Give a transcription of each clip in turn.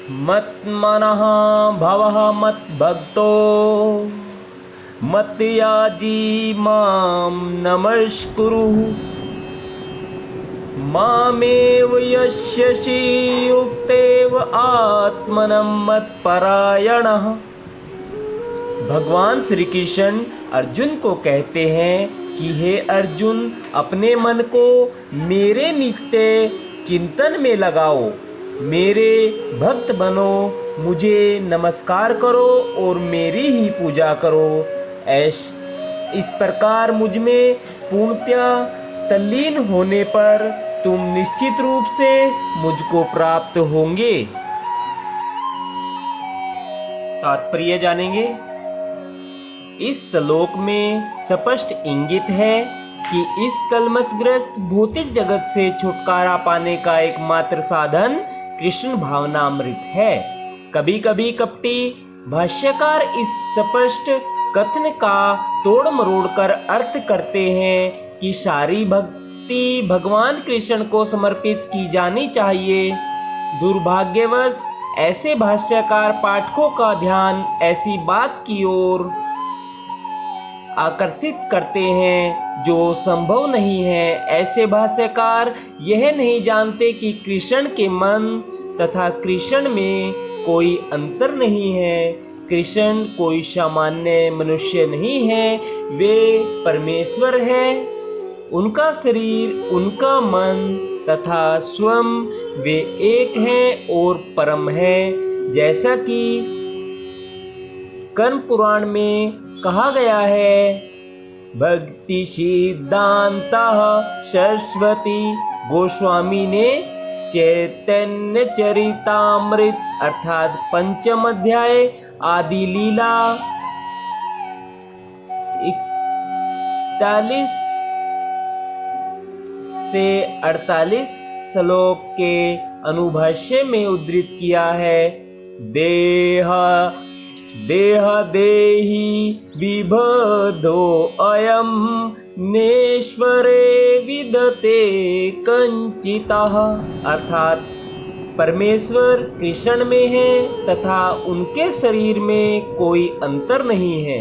मन्मनः भवः मद्भक्तो मद्याजी मां नमस्कुरु मामेव यस्यसि युक्तेव आत्मनं मत्परायणः। भगवान श्री कृष्ण अर्जुन को कहते हैं कि हे अर्जुन, अपने मन को मेरे नित्य चिंतन में लगाओ, मेरे भक्त बनो, मुझे नमस्कार करो और मेरी ही पूजा करो। इस प्रकार मुझ में पूर्णतः तल्लीन होने पर तुम निश्चित रूप से मुझको प्राप्त होंगे। तात्पर्य जानेंगे। इस श्लोक में स्पष्ट इंगित है कि इस कलमशग्रस्त भौतिक जगत से छुटकारा पाने का एकमात्र साधन कृष्ण भावनामृत है। कभी कभी कपटी भाष्यकार इस स्पष्ट कथन का तोड़ मरोड़ कर अर्थ करते हैं कि सारी भक्ति भगवान कृष्ण को समर्पित की जानी चाहिए। दुर्भाग्यवश ऐसे भाष्यकार पाठकों का ध्यान ऐसी बात की ओर आकर्षित करते हैं जो संभव नहीं है। ऐसे भाष्यकार यह नहीं जानते कि कृष्ण के मन तथा कृष्ण में कोई अंतर नहीं है। कृष्ण कोई सामान्य मनुष्य नहीं है, वे परमेश्वर है। उनका शरीर, उनका मन तथा स्वयं वे एक हैं और परम है। जैसा कि कर्म पुराण में कहा गया है, भक्ति सिद्धांतः सरस्वती गोस्वामी ने चैतन्य चरितामृत अर्थात पंचम अध्याय आदि लीला 41 से 48 श्लोक के अनुभाष्य में उद्धृत किया है। देह देही विबद्धो अयम नेश्वरे विदते कंचितः अर्थात परमेश्वर कृष्ण में है तथा उनके शरीर में कोई अंतर नहीं है।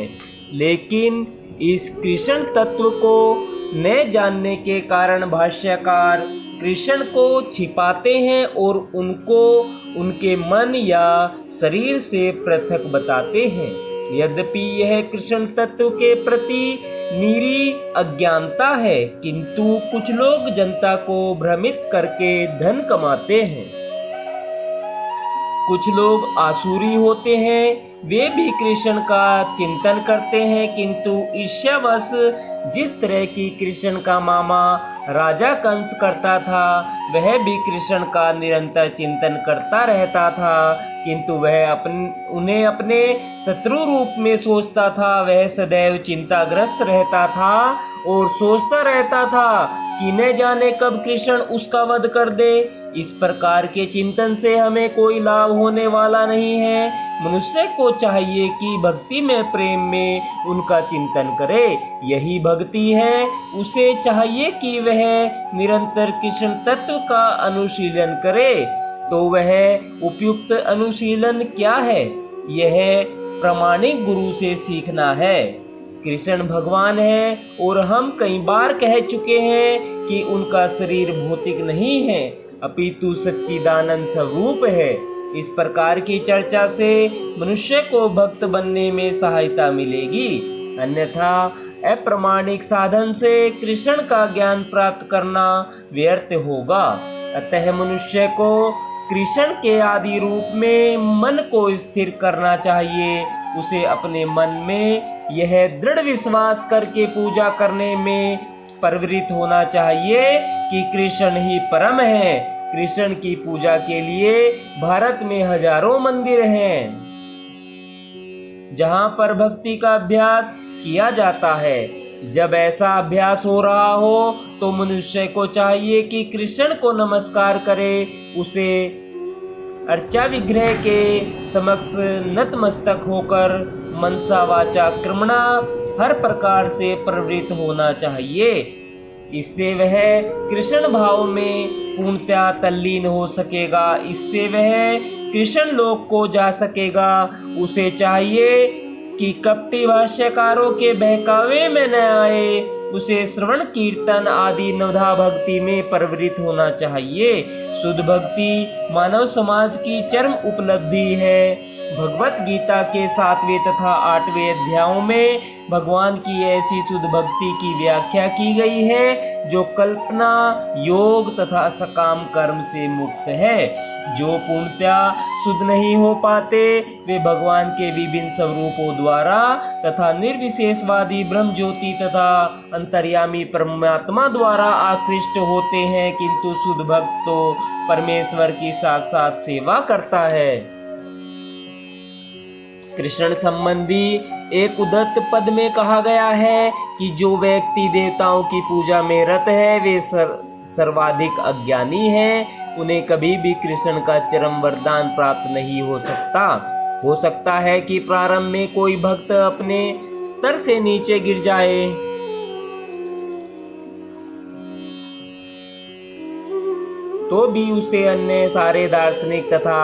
लेकिन इस कृष्ण तत्व को न जानने के कारण भाष्यकार कृष्ण को छिपाते हैं और उनको उनके मन या शरीर से पृथक बताते हैं। यद्यपि यह कृष्ण तत्व के प्रति निरी अज्ञानता है, किंतु कुछ लोग जनता को भ्रमित करके धन कमाते हैं। कुछ लोग आसुरी होते हैं, वे भी कृष्ण का चिंतन करते हैं, किंतु ईर्ष्यावश जिस तरह की कृष्ण का मामा राजा कंस करता था, वह भी कृष्ण का निरंतर चिंतन करता रहता था, किंतु वह उन्हें अपने शत्रु रूप में सोचता था। वह सदैव चिंताग्रस्त रहता था और सोचता रहता था कि न जाने कब कृष्ण उसका वध कर दे। इस प्रकार के चिंतन से हमें कोई लाभ होने वाला नहीं है। मनुष्य को चाहिए कि भक्ति में, प्रेम में उनका चिंतन करे, यही भक्ति है। उसे चाहिए कि वह निरंतर कृष्ण तत्व का अनुशीलन करे। तो वह उपयुक्त अनुशीलन क्या है? यह प्रामाणिक गुरु से सीखना है। कृष्ण भगवान है और हम कई बार कह चुके हैं कि उनका शरीर भौतिक नहीं है, अपितु सच्चिदानंद स्वरूप है। इस प्रकार की चर्चा से मनुष्य को भक्त बनने में सहायता मिलेगी, अन्यथा अप्रामाणिक साधन से कृष्ण का ज्ञान प्राप्त करना व्यर्थ होगा। अतः मनुष्य को कृष्ण के आदि रूप में मन को स्थिर करना चाहिए। उसे अपने मन में यह दृढ़ विश्वास करके पूजा करने में प्रवृत्त होना चाहिए कि कृष्ण ही परम है। कृष्ण की पूजा के लिए भारत में हजारों मंदिर हैं जहां पर भक्ति का अभ्यास किया जाता है। जब ऐसा अभ्यास हो रहा हो तो मनुष्य को चाहिए कि कृष्ण को नमस्कार करे, उसे अर्चा विग्रह के समक्ष नतमस्तक होकर मनसा वाचा कर्मणा हर प्रकार से प्रवृत्त होना चाहिए। इससे वह कृष्ण भाव में पूर्णतया तल्लीन हो सकेगा। इससे वह कृष्ण लोक को जा सकेगा। उसे चाहिए कि कपटी भाष्यकारों के बहकावे में न आए। उसे श्रवण कीर्तन आदि नवधा भक्ति में प्रवृत्त होना चाहिए। शुद्ध भक्ति मानव समाज की चरम उपलब्धि है। भगवत गीता के 7वें तथा 8वें अध्यायों में भगवान की ऐसी शुद्ध भक्ति की व्याख्या की गई है जो कल्पना, योग तथा सकाम कर्म से मुक्त है। जो पूर्णतया शुद्ध नहीं हो पाते वे भगवान के विभिन्न स्वरूपों द्वारा तथा निर्विशेषवादी ब्रह्म ज्योति तथा अंतर्यामी परमात्मा द्वारा आकृष्ट होते हैं, किंतु शुद्ध भक्त तो परमेश्वर की साक्षात सेवा करता है। कृष्ण संबंधी एक उद्धत पद में कहा गया है कि जो व्यक्ति देवताओं की पूजा में रत है वे सर्वाधिक अज्ञानी हैं। उन्हें कभी भी कृष्ण का चरम वरदान प्राप्त नहीं हो सकता। हो सकता है कि प्रारंभ में कोई भक्त अपने स्तर से नीचे गिर जाए, तो भी उसे अन्य सारे दार्शनिक तथा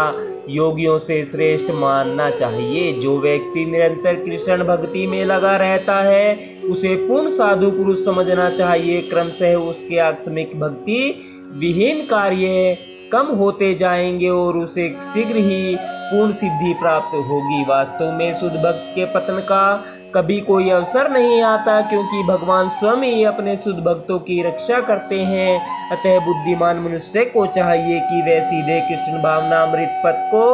योगियों से श्रेष्ठ मानना चाहिए। जो व्यक्ति निरंतर कृष्ण भक्ति में लगा रहता है उसे पूर्ण साधु पुरुष समझना चाहिए। क्रमशः उसके आकस्मिक भक्ति विहीन कार्य कम होते जाएंगे और उसे शीघ्र ही पूर्ण सिद्धि प्राप्त होगी। वास्तव में शुद्ध भक्त के पतन का कभी कोई अवसर नहीं आता, क्योंकि भगवान स्वयं ही अपने शुद्ध भक्तों की रक्षा करते हैं। अतः बुद्धिमान मनुष्य को चाहिए कि वह सीधे कृष्ण भावनामृत पथ को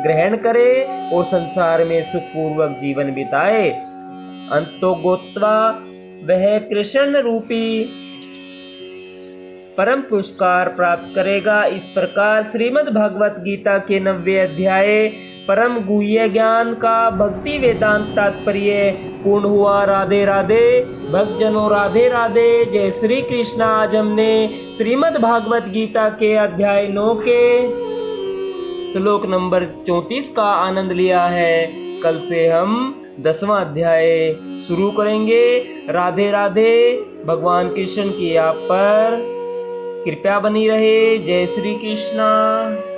ग्रहण करे और संसार में सुखपूर्वक जीवन बिताए। अंतोगत्वा वह कृष्ण रूपी परम पुरस्कार प्राप्त करेगा। इस प्रकार श्रीमद् भागवत गीता के 90वें अध्याय परम गुह्य ज्ञान का भक्ति वेदांत तात्पर्य पूर्ण हुआ। राधे राधे भक्तजनों, राधे राधे। जय श्री कृष्ण। आज हमने श्रीमद् भागवत गीता के अध्याय 9 के श्लोक नंबर 34 का आनंद लिया है। कल से हम 10वां अध्याय शुरू करेंगे। राधे राधे। भगवान कृष्ण की आप पर कृपया बनी रहे। जय श्री कृष्ण।